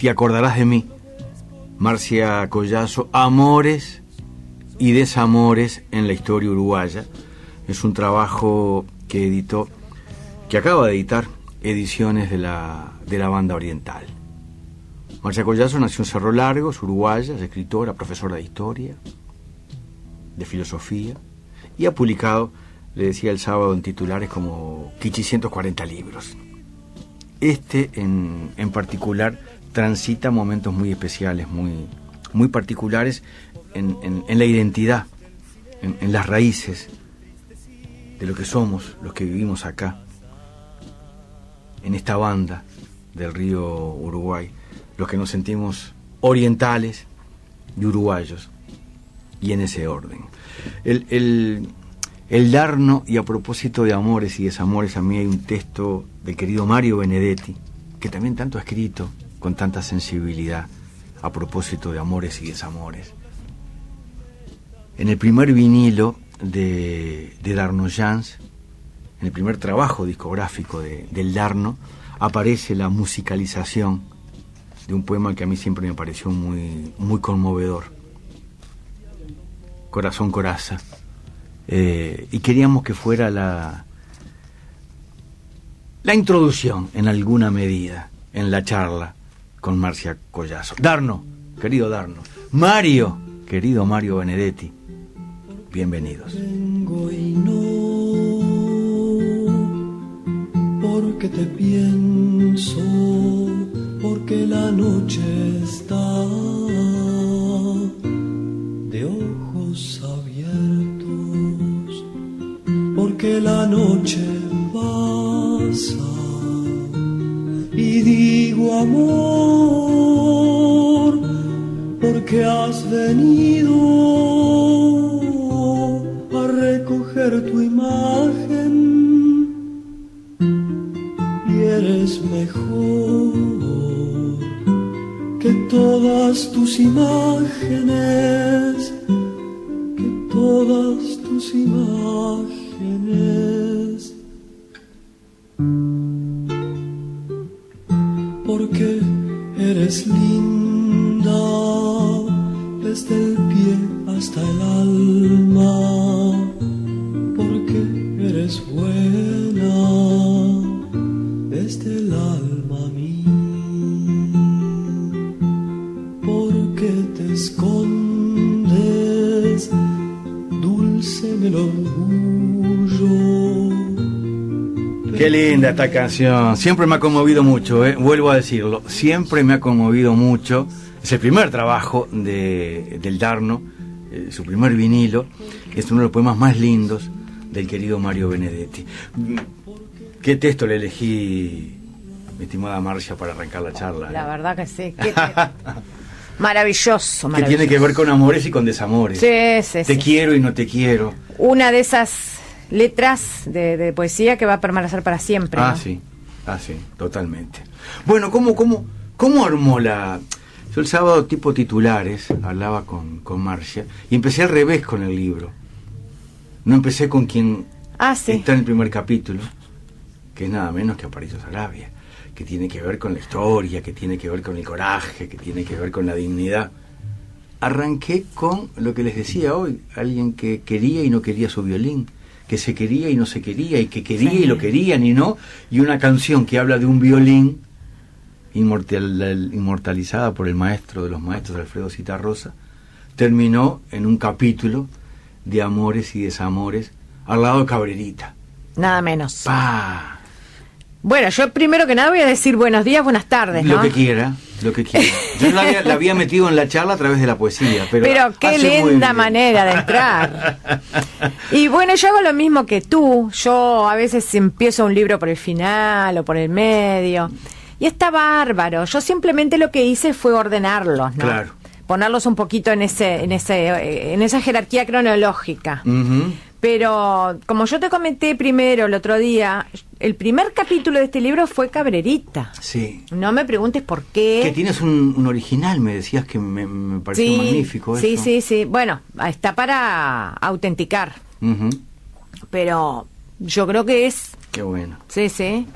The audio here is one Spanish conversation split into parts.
Te acordarás de mí, Marcia Collazo, Amores y Desamores en la historia uruguaya. Es un trabajo que acaba de editar Ediciones de la Banda Oriental. Marcia Collazo nació en Cerro Largo, es uruguaya, es escritora, profesora de historia, de filosofía, y ha publicado, le decía el sábado en titulares, como 540 libros. En particular transita momentos muy especiales, muy particulares en la identidad, en las raíces de lo que somos, los que vivimos acá, en esta banda del río Uruguay, los que nos sentimos orientales y uruguayos, y en ese orden. El darno, y a propósito de amores y desamores, a mí hay un texto del querido Mario Benedetti, que también tanto ha escrito con tanta sensibilidad a propósito de amores y desamores. En el primer vinilo de Darno Jans, en el primer trabajo discográfico del Darno, aparece la musicalización de un poema que a mí siempre me pareció muy conmovedor, Corazón Coraza, y queríamos que fuera la introducción en alguna medida en la charla con Marcia Collazo. Darno, querido Darno, Mario, querido Mario Benedetti, bienvenidos. Vengo y no, porque te pienso, porque la noche está de ojos abiertos, porque la noche pasa y digo amor, porque has venido a recoger tu imagen y eres mejor que todas tus imágenes, que todas tus imágenes, porque eres linda desde el pie hasta el alma, porque eres buena desde el alma a mí, porque te escondes dulce en el orgullo. Qué linda esta canción, siempre me ha conmovido mucho, vuelvo a decirlo, siempre me ha conmovido mucho. Es el primer trabajo del Darno, su primer vinilo, es uno de los poemas más lindos del querido Mario Benedetti. ¿Qué texto le elegí, mi estimada Marcia, para arrancar la charla? La verdad que sí. Maravilloso, maravilloso. Que tiene que ver con amores y con desamores. Sí, sí, Te sí. quiero y no te quiero. Una de esas letras de poesía que va a permanecer para siempre, ¿no? Sí, totalmente. Bueno, ¿cómo armó la...? Yo el sábado, tipo titulares, hablaba con Marcia y empecé al revés con el libro. No empecé con quien está en el primer capítulo, que es nada menos que Aparicio Saravia, que tiene que ver con la historia, que tiene que ver con el coraje, que tiene que ver con la dignidad. Arranqué con lo que les decía hoy, alguien que quería y no quería su violín, que se quería y no se quería, y que quería y lo querían y no, y una canción que habla de un violín inmortalizada por el maestro de los maestros, Alfredo Zitarrosa, terminó en un capítulo de amores y desamores al lado de Cabrerita. Nada menos. ¡Pah! Bueno, yo primero que nada voy a decir buenos días, buenas tardes, ¿no? Lo que quiera. Yo la había metido en la charla a través de la poesía, pero qué linda manera de entrar. Y bueno, yo hago lo mismo que tú. Yo a veces empiezo un libro por el final o por el medio, y está bárbaro. Yo simplemente lo que hice fue ordenarlos, ¿no? Claro. Ponerlos un poquito en esa jerarquía cronológica. Uh-huh. Pero como yo te comenté primero el otro día, el primer capítulo de este libro fue Cabrerita. Sí. No me preguntes por qué. Que tienes un original, me decías, que me pareció magnífico eso. Sí. Bueno, está para autenticar. Uh-huh. Pero yo creo que es Qué bueno. Sí, sí.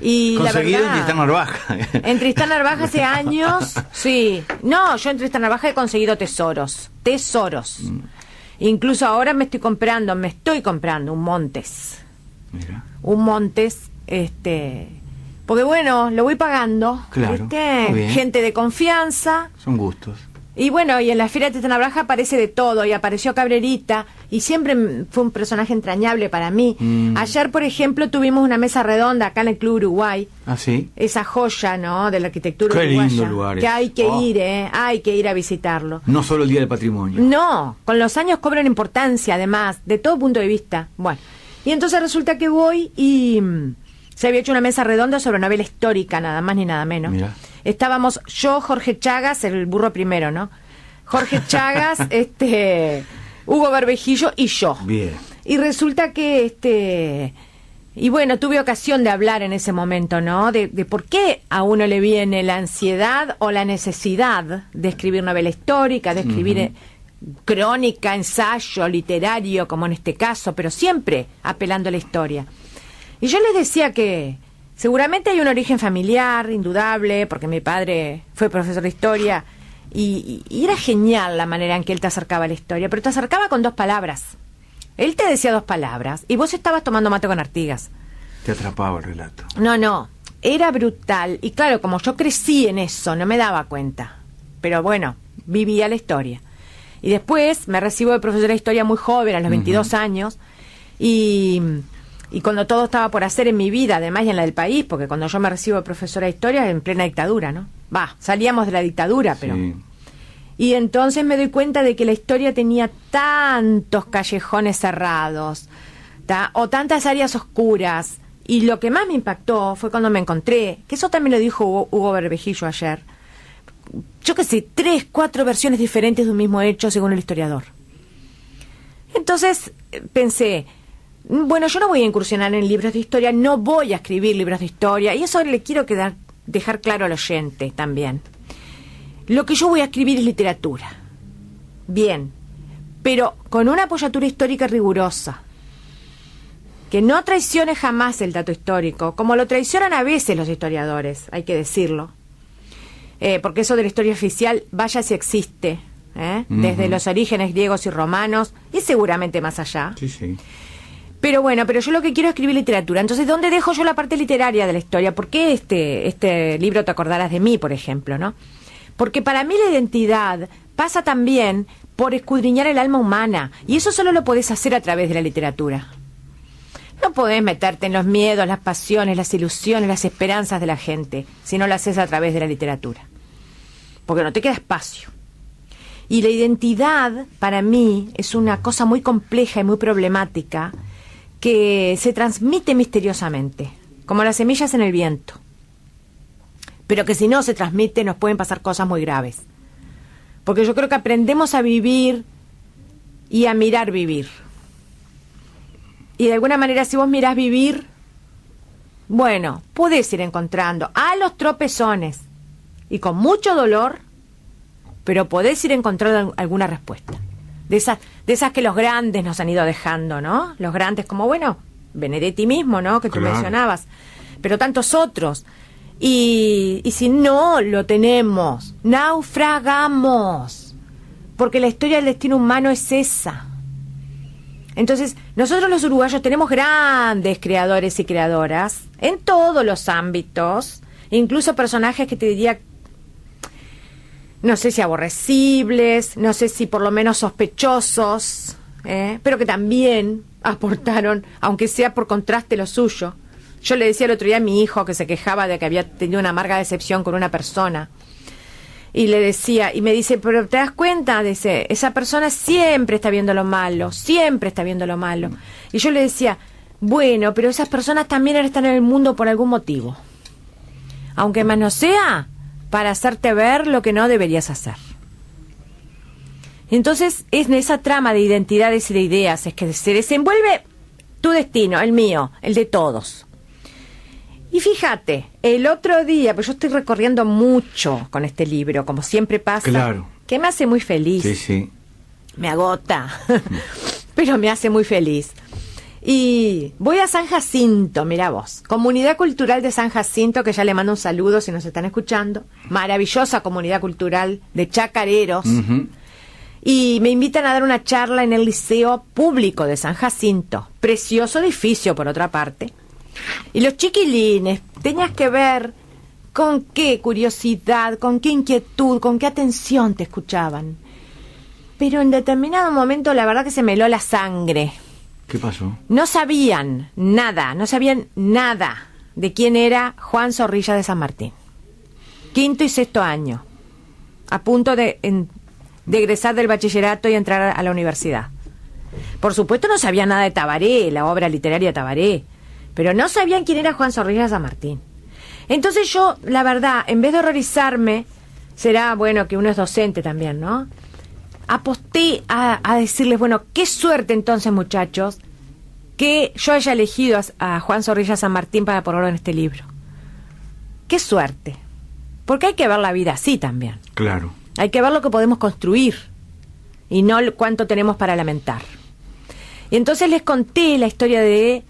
Y conseguido la verdad, en Tristán Narvaja. En Tristán Narvaja hace años, sí. No, yo en Tristán Narvaja he conseguido tesoros. Incluso ahora me estoy comprando un Montes. Mira. Un Montes, porque bueno, lo voy pagando. Claro, ¿viste? muy bien. Gente de confianza. Son gustos. Y bueno, y en la Feria de Tristán Narvaja aparece de todo, y apareció Cabrerita, y siempre fue un personaje entrañable para mí. Ayer, por ejemplo, tuvimos una mesa redonda acá en el Club Uruguay. ¿Ah, sí? Esa joya, ¿no?, de la arquitectura Qué uruguaya. lindo lugar que ese. hay que ir, hay que ir a visitarlo. No solo el Día del Patrimonio. No, con los años cobran importancia, además, de todo punto de vista. Bueno, y entonces resulta que voy y se había hecho una mesa redonda sobre novela histórica, nada más ni nada menos. Mira. Estábamos yo, Jorge Chagas, el burro primero, ¿no? Jorge Chagas, Hugo Berbejillo y yo. Bien. Y resulta que y bueno, tuve ocasión de hablar en ese momento, ¿no? De por qué a uno le viene la ansiedad o la necesidad de escribir novela histórica, de escribir crónica, ensayo, literario, como en este caso, pero siempre apelando a la historia. Y yo les decía que seguramente hay un origen familiar, indudable, porque mi padre fue profesor de historia, y era genial la manera en que él te acercaba a la historia, pero te acercaba con 2 palabras. Él te decía 2 palabras y vos estabas tomando mate con Artigas. Te atrapaba el relato. No, era brutal. Y claro, como yo crecí en eso, no me daba cuenta. Pero bueno, vivía la historia. Y después me recibo de profesora de historia muy joven, a los 22 años, y cuando todo estaba por hacer en mi vida, además y en la del país, porque cuando yo me recibo de profesora de historia, en plena dictadura, ¿no? Salíamos de la dictadura, pero... Sí. Y entonces me doy cuenta de que la historia tenía tantos callejones cerrados, o tantas áreas oscuras. Y lo que más me impactó fue cuando me encontré, que eso también lo dijo Hugo Berbejillo ayer, yo qué sé, 3, 4 versiones diferentes de un mismo hecho según el historiador. Entonces pensé, bueno, yo no voy a incursionar en libros de historia, no voy a escribir libros de historia, y eso le quiero dejar claro al oyente también. Lo que yo voy a escribir es literatura. Bien, pero con una apoyatura histórica rigurosa, que no traicione jamás el dato histórico, como lo traicionan a veces los historiadores, hay que decirlo. Porque eso de la historia oficial, vaya si existe, desde los orígenes griegos y romanos, y seguramente más allá. Sí, sí. Pero bueno, pero yo lo que quiero es escribir literatura. Entonces, ¿dónde dejo yo la parte literaria de la historia? ¿Por qué este libro Te acordarás de mí, por ejemplo, no? Porque para mí la identidad pasa también por escudriñar el alma humana, y eso solo lo podés hacer a través de la literatura. No podés meterte en los miedos, las pasiones, las ilusiones, las esperanzas de la gente, si no lo haces a través de la literatura. Porque no te queda espacio. Y la identidad, para mí, es una cosa muy compleja y muy problemática que se transmite misteriosamente, como las semillas en el viento. Pero que si no se transmite nos pueden pasar cosas muy graves. Porque yo creo que aprendemos a vivir y a mirar vivir. Y de alguna manera, si vos mirás vivir, bueno, podés ir encontrando a los tropezones y con mucho dolor, pero podés ir encontrando alguna respuesta. De esas que los grandes nos han ido dejando, ¿no? Los grandes como, bueno, Benedetti mismo, ¿no? Que tú mencionabas, pero tantos otros. Y si no lo tenemos, naufragamos, porque la historia del destino humano es esa. Entonces, nosotros los uruguayos tenemos grandes creadores y creadoras en todos los ámbitos, incluso personajes que te diría, no sé si aborrecibles, no sé si por lo menos sospechosos, pero que también aportaron, aunque sea por contraste, lo suyo. Yo le decía el otro día a mi hijo que se quejaba de que había tenido una amarga decepción con una persona. Y le decía, y me dice, pero ¿te das cuenta? Dice, esa persona siempre está viendo lo malo, siempre está viendo lo malo. Y yo le decía, bueno, pero esas personas también están en el mundo por algún motivo. Aunque más no sea para hacerte ver lo que no deberías hacer. Entonces, es en esa trama de identidades y de ideas es que se desenvuelve tu destino, el mío, el de todos. Y fíjate, el otro día, pues yo estoy recorriendo mucho con este libro, como siempre pasa, claro, que me hace muy feliz. Sí, sí. Me agota, pero me hace muy feliz. Y voy a San Jacinto, mira vos, Comunidad Cultural de San Jacinto, que ya le mando un saludo si nos están escuchando, maravillosa comunidad cultural de chacareros, y me invitan a dar una charla en el Liceo Público de San Jacinto, precioso edificio por otra parte, y los chiquilines, tenías que ver con qué curiosidad, con qué inquietud, con qué atención te escuchaban, pero en determinado momento la verdad que se me heló la sangre. ¿Qué pasó? No sabían nada de quién era Juan Zorrilla de San Martín. 5º y 6º año, a punto de egresar del bachillerato y entrar a la universidad. Por supuesto no sabían nada de Tabaré, la obra literaria de Tabaré, pero no sabían quién era Juan Zorrilla de San Martín. Entonces yo, la verdad, en vez de horrorizarme, será bueno que uno es docente también, ¿no? Aposté a decirles, bueno, qué suerte entonces, muchachos, que yo haya elegido a Juan Zorrilla San Martín para ponerlo en este libro. Qué suerte. Porque hay que ver la vida así también. Claro. Hay que ver lo que podemos construir y no cuánto tenemos para lamentar. Y entonces les conté la historia de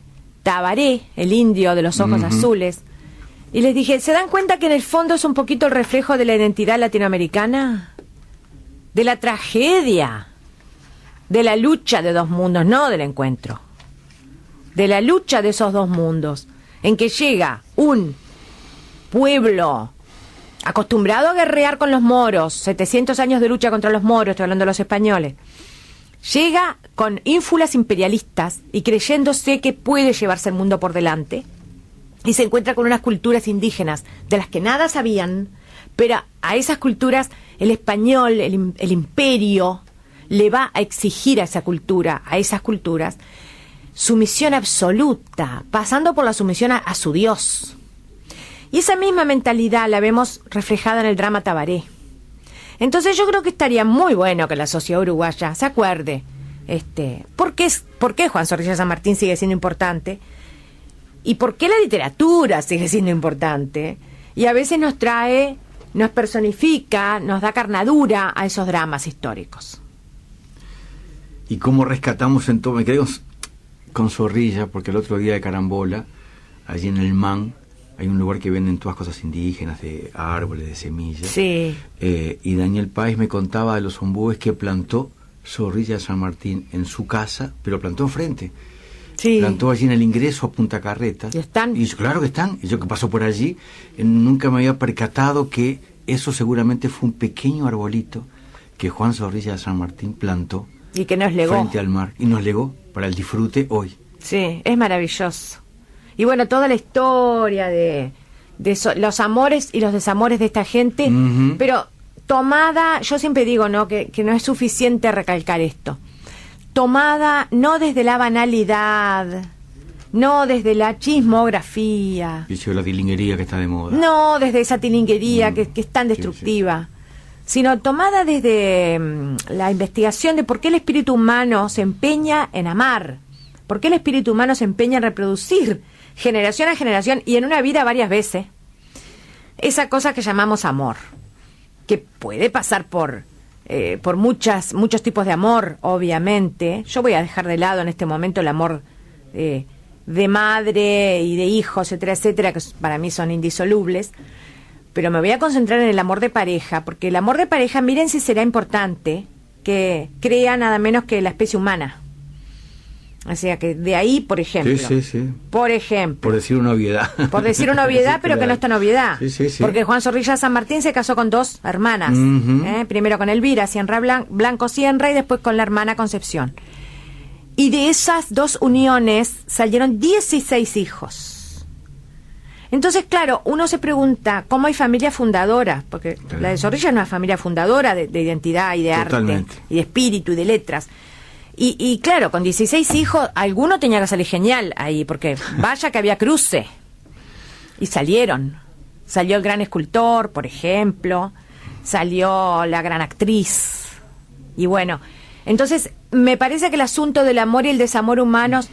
Tabaré, el indio de los ojos azules, y les dije, ¿se dan cuenta que en el fondo es un poquito el reflejo de la identidad latinoamericana? De la tragedia, de la lucha de dos mundos, no del encuentro, de la lucha de esos dos mundos, en que llega un pueblo acostumbrado a guerrear con los moros, 700 años de lucha contra los moros, estoy hablando de los españoles, llega con ínfulas imperialistas y creyéndose que puede llevarse el mundo por delante, y se encuentra con unas culturas indígenas de las que nada sabían, pero a esas culturas el español, el imperio, le va a exigir a esa cultura, a esas culturas, sumisión absoluta, pasando por la sumisión a su Dios. Y esa misma mentalidad la vemos reflejada en el drama Tabaré. Entonces yo creo que estaría muy bueno que la sociedad uruguaya se acuerde ¿por qué Juan Zorrilla San Martín sigue siendo importante? ¿Y por qué la literatura sigue siendo importante? Y a veces nos personifica, nos da carnadura a esos dramas históricos. ¿Y cómo rescatamos entonces? Me quedé con Zorrilla, porque el otro día de Carambola, allí en el MAN, hay un lugar que venden todas cosas indígenas, de árboles, de semillas. Sí. Y Daniel Páez me contaba de los ombúes que plantó Zorrilla San Martín en su casa, pero plantó enfrente. Sí. Plantó allí en el ingreso a Punta Carretas. ¿Y están? Y claro que están. Y yo que paso por allí, nunca me había percatado que eso seguramente fue un pequeño arbolito que Juan Zorrilla de San Martín plantó. Y que nos legó. Frente al mar. Y nos legó para el disfrute hoy. Sí, es maravilloso. Y bueno, toda la historia de los amores y los desamores de esta gente, pero tomada, yo siempre digo, ¿no? Que no es suficiente recalcar esto. Tomada no desde la banalidad, no desde la chismografía. Dice la tilinguería que está de moda. No desde esa tilinguería que es tan destructiva, sino tomada desde la investigación de por qué el espíritu humano se empeña en amar, por qué el espíritu humano se empeña en reproducir generación a generación y en una vida varias veces esa cosa que llamamos amor, que puede pasar por muchos tipos de amor, obviamente. Yo voy a dejar de lado en este momento el amor de madre y de hijos, etcétera, etcétera, que para mí son indisolubles, pero me voy a concentrar en el amor de pareja, porque el amor de pareja, miren si será importante que crea nada menos que la especie humana. O sea que de ahí, por ejemplo. Sí. Por ejemplo. Por decir una obviedad. Por decir una obviedad, pero que no es tan obviedad. Sí. Porque Juan Zorrilla San Martín se casó con 2 hermanas. Primero con Elvira Sienra Blanco Sienra y después con la hermana Concepción. Y de esas 2 uniones salieron 16 hijos. Entonces, claro, uno se pregunta, ¿cómo hay familia fundadora? Porque claro, la de Zorrilla es una familia fundadora de identidad y de totalmente, arte, y de espíritu y de letras. Y claro, con 16 hijos, alguno tenía que salir genial ahí, porque vaya que había cruce. Y salieron. Salió el gran escultor, por ejemplo, salió la gran actriz. Y bueno, entonces me parece que el asunto del amor y el desamor humanos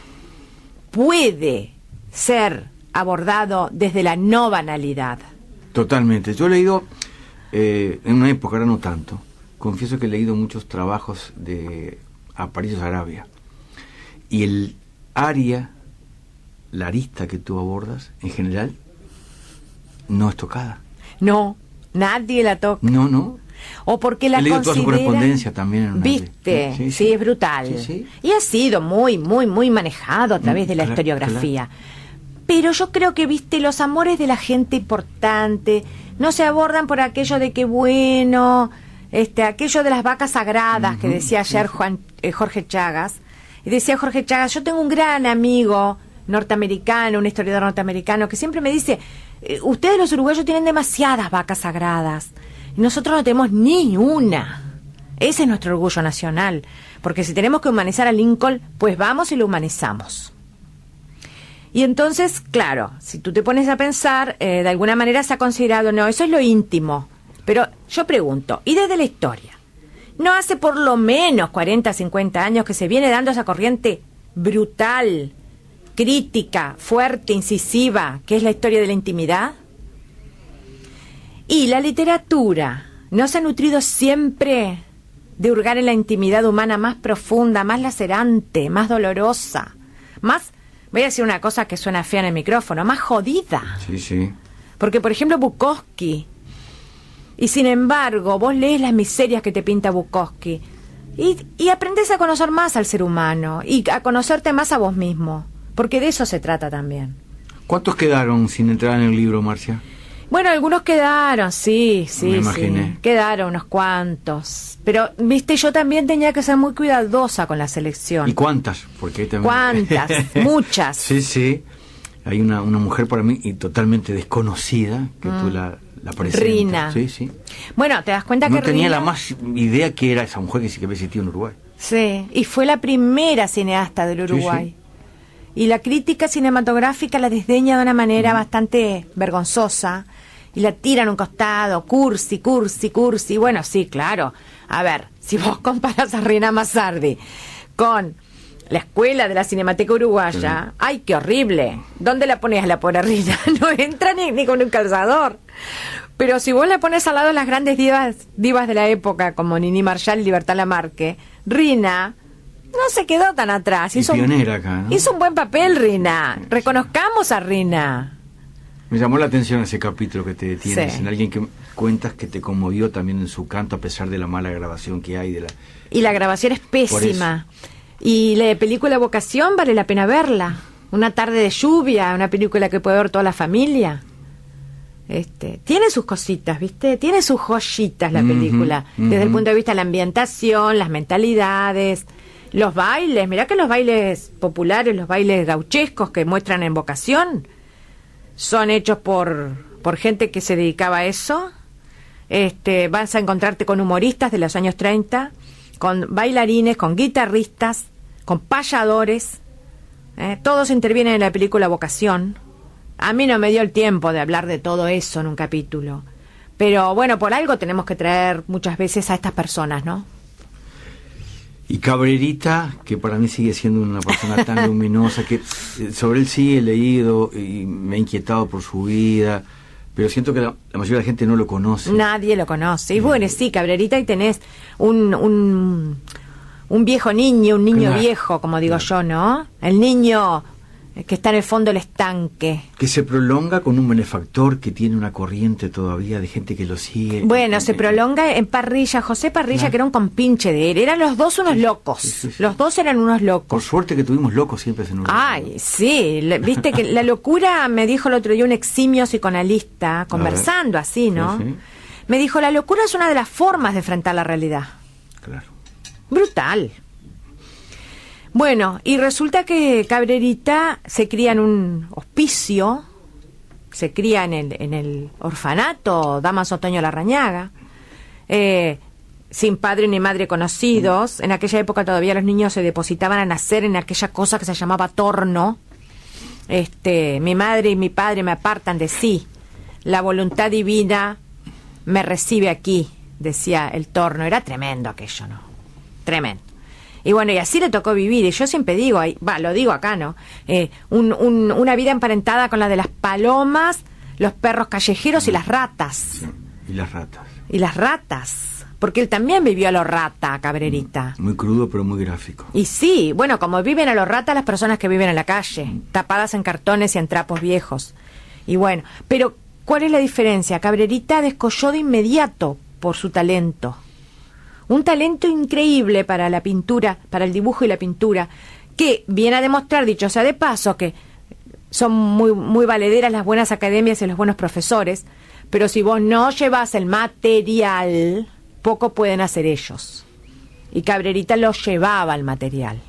puede ser abordado desde la no banalidad. Totalmente. Yo he leído, en una época, ahora no tanto, confieso que he leído muchos trabajos de Aparicio Saravia, y área, la arista que tú abordas, en general, no es tocada. No, nadie la toca. No. O porque la He leído toda su consideran... correspondencia también. En una ¿Viste? de- Sí, es brutal. Sí. Y ha sido muy, muy, muy manejado a través de la Claro, historiografía. Pero yo creo que, viste, los amores de la gente importante no se abordan por aquello de que, bueno, aquello de las vacas sagradas que decía ayer Jorge Chagas. Y decía Jorge Chagas, yo tengo un gran amigo norteamericano, un historiador norteamericano, que siempre me dice, ustedes los uruguayos tienen demasiadas vacas sagradas. Y nosotros no tenemos ni una. Ese es nuestro orgullo nacional. Porque si tenemos que humanizar a Lincoln, pues vamos y lo humanizamos. Y entonces, claro, si tú te pones a pensar, de alguna manera se ha considerado, no, eso es lo íntimo. Pero yo pregunto, ¿y desde la historia? ¿No hace por lo menos 40, 50 años que se viene dando esa corriente brutal, crítica, fuerte, incisiva, que es la historia de la intimidad? Y la literatura no se ha nutrido siempre de hurgar en la intimidad humana más profunda, más lacerante, más dolorosa, más, voy a decir una cosa que suena fea en el micrófono, más jodida. Sí. Porque, por ejemplo, Bukowski, y sin embargo, vos lees las miserias que te pinta Bukowski y aprendes a conocer más al ser humano y a conocerte más a vos mismo, porque de eso se trata también. ¿Cuántos quedaron sin entrar en el libro, Marcia? Bueno, algunos quedaron, sí. Me imaginé. Quedaron unos cuantos. Pero, viste, yo también tenía que ser muy cuidadosa con la selección. ¿Y cuántas? Porque ahí también... ¿Cuántas? Muchas. Sí. Hay una mujer para mí y totalmente desconocida que tú la presentas. Rina. Sí. Bueno, te das cuenta No que tenía Rina... la más idea que era esa mujer que sí que había existido en Uruguay. Sí, y fue la primera cineasta del Uruguay. Sí. Y la crítica cinematográfica la desdeña de una manera bastante vergonzosa y la tiran a un costado, cursi. Bueno, sí, claro. A ver, si vos comparas a Rina Mazzardi con la escuela de la Cinemateca Uruguaya, ¡ay, qué horrible! ¿Dónde la ponías la pobre Rina? No entra ni con un calzador. Pero si vos la pones al lado de las grandes divas de la época, como Nini Marshall y Libertad Lamarque, Rina no se quedó tan atrás. Y pionera acá, ¿no? Hizo un buen papel, Rina. Reconozcamos a Rina. Me llamó la atención ese capítulo que te detienes Sí. en alguien que cuentas que te conmovió también en su canto a pesar de la mala grabación que hay de la... Y la grabación es pésima. Y la película Vocación vale la pena verla. Una tarde de lluvia, una película que puede ver toda la familia. Tiene sus cositas, ¿viste? Tiene sus joyitas la película. Desde el punto de vista de la ambientación, las mentalidades, los bailes. Mirá que los bailes populares, los bailes gauchescos que muestran en Vocación, son hechos por gente que se dedicaba a eso. Vas a encontrarte con humoristas de los años 30, con bailarines, con guitarristas, con payadores. Todos intervienen en la película Vocación. A mí no me dio el tiempo de hablar de todo eso en un capítulo. Pero bueno, por algo tenemos que traer muchas veces a estas personas, ¿no? Y Cabrerita, que para mí sigue siendo una persona tan luminosa, que sobre él sí he leído y me he inquietado por su vida, pero siento que la mayoría de la gente no lo conoce. Nadie lo conoce. Y bueno, sí, Cabrerita, y tenés un viejo niño, un niño Claro. viejo, como digo yo, ¿no? El niño que está en el fondo del estanque. Que se prolonga con un benefactor que tiene una corriente todavía de gente que lo sigue. Bueno, se prolonga en Parrilla, José Parrilla, Claro. que era un compinche de él. Eran los dos unos locos. sí. Los dos eran unos Por locos. suerte que tuvimos locos siempre en Uruguay. Ay, sí, viste que la locura, me dijo el otro día un eximio psicoanalista, conversando así, ¿no? Sí. Me dijo, la locura es una de las formas de enfrentar la realidad. Claro. Brutal. Bueno, y resulta que Cabrerita se cría en un hospicio, se cría en el orfanato Damaso Otoño Larrañaga, sin padre ni madre conocidos. En aquella época todavía los niños se depositaban a nacer en aquella cosa que se llamaba torno. Mi madre y mi padre me apartan de sí. La voluntad divina me recibe aquí, decía el torno. Era tremendo aquello, ¿no? Tremendo. Y bueno, y así le tocó vivir. Y yo siempre digo, lo digo acá, ¿no? Una vida emparentada con la de las palomas, los perros callejeros y las ratas. Sí. Y las ratas. Y las ratas. porque él también vivió a lo rata, Cabrerita. Muy crudo, pero muy gráfico. Y sí, bueno, como viven a lo rata las personas que viven en la calle, tapadas en cartones y en trapos viejos. Y bueno, pero ¿cuál es la diferencia? Cabrerita descolló de inmediato por su talento. Un talento increíble para la pintura, para el dibujo y la pintura, que viene a demostrar, dicho sea de paso, que son muy valederas las buenas academias y los buenos profesores, pero si vos no llevas el material, poco pueden hacer ellos. Y Cabrerita lo llevaba el material.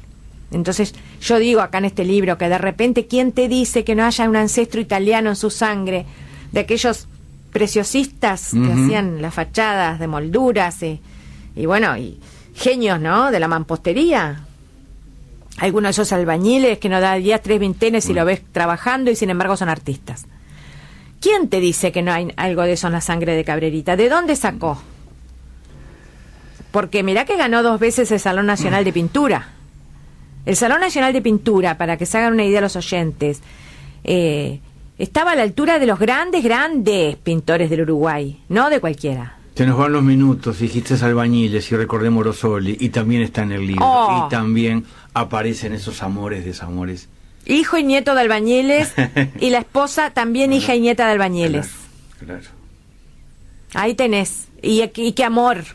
Entonces, yo digo acá en este libro que de repente, ¿quién te dice que no haya un ancestro italiano en su sangre de aquellos preciosistas que hacían las fachadas de molduras y bueno, y genios, ¿no?, de la mampostería? Algunos de esos albañiles que no da 3 vintenes y lo ves trabajando y sin embargo son artistas. ¿Quién te dice que no hay algo de eso en la sangre de Cabrerita? ¿De dónde sacó? Porque mirá que ganó 2 veces el Salón Nacional de Pintura. El Salón Nacional de Pintura, para que se hagan una idea los oyentes, estaba a la altura de los grandes pintores del Uruguay, no de cualquiera. Se nos van los minutos, dijiste albañiles y recordé Morosoli, y también está en el libro, y también aparecen esos amores, desamores. Hijo y nieto de albañiles, y la esposa también hija y nieta de albañiles. Claro. Ahí tenés. Y qué amor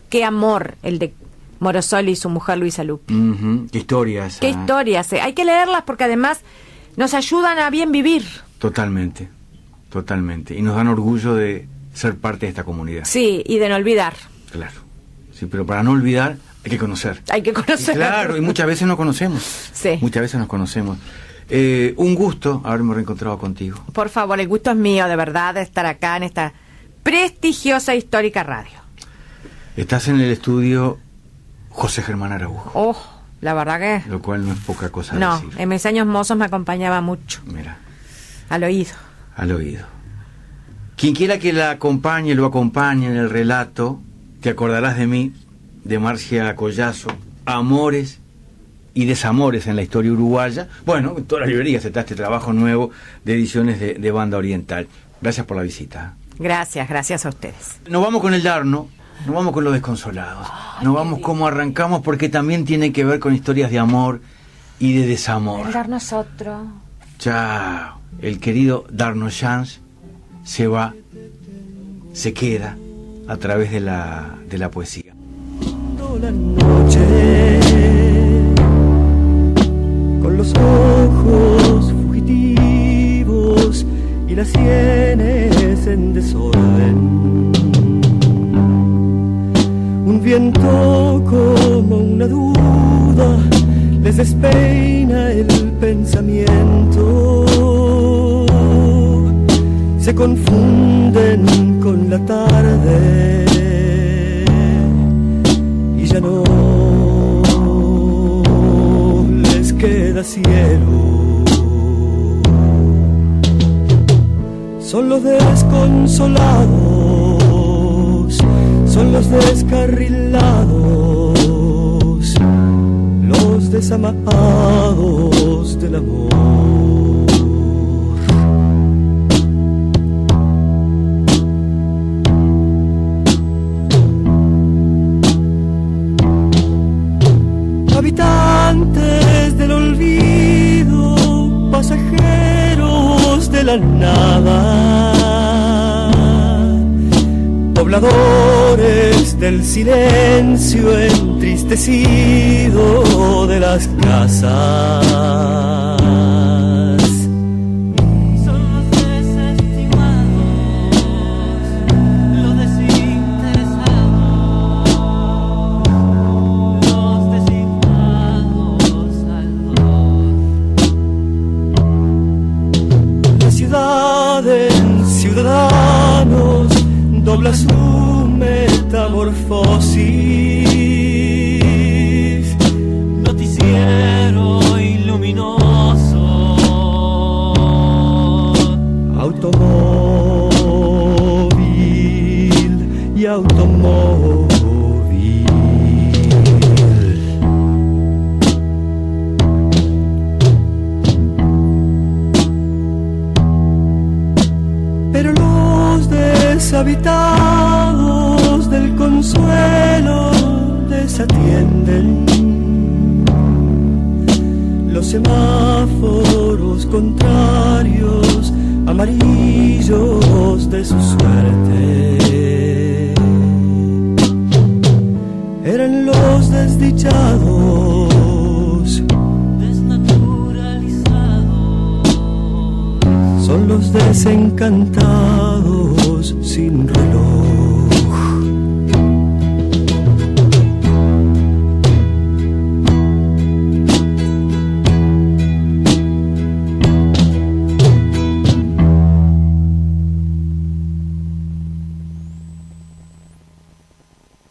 el de Morosoli y su mujer Luisa Lupi. Qué historias. Qué historias. Hay que leerlas porque además nos ayudan a bien vivir. Totalmente. Y nos dan orgullo de ser parte de esta comunidad. Sí, y de no olvidar. Claro. Sí, pero para no olvidar hay que conocer. Claro, y muchas veces no conocemos. Sí. Muchas veces nos conocemos. Un gusto haberme reencontrado contigo. Por favor, el gusto es mío, de verdad, de estar acá en esta prestigiosa histórica radio. Estás en el estudio José Germán Araujo. Oh, la verdad que... Lo cual no es poca cosa no, decir. En mis años mozos me acompañaba mucho. Mira. Al oído. Quien quiera que la acompañe, lo acompañe en el relato, Te acordarás de mí, de Marcia Collazo, Amores y Desamores en la historia uruguaya. Bueno, en todas las librerías está este trabajo nuevo de ediciones de Banda Oriental. Gracias por la visita. Gracias a ustedes. Nos vamos con el Darno, nos vamos con los desconsolados. Nos vamos como arrancamos porque también tiene que ver con historias de amor y de desamor. El Darno es otro. Chao. El querido Darno Chance se va, se queda a través de la poesía. La noche, con los ojos fugitivos y las sienes en desorden, un viento como una duda les despeina el pensamiento, se confunden con la tarde y ya no les queda cielo. Son los desconsolados, son los descarrilados, los desamados del amor. Habitantes del olvido, pasajeros de la nada, pobladores del silencio entristecido de las casas. Ciudadanos dobla su metamorfosis, noticiero iluminoso, automóvil y automóvil. Pero los deshabitados del consuelo contrarios, amarillos de su suerte. Eran los desdichados, desnaturalizados, son los desencantados sin reloj.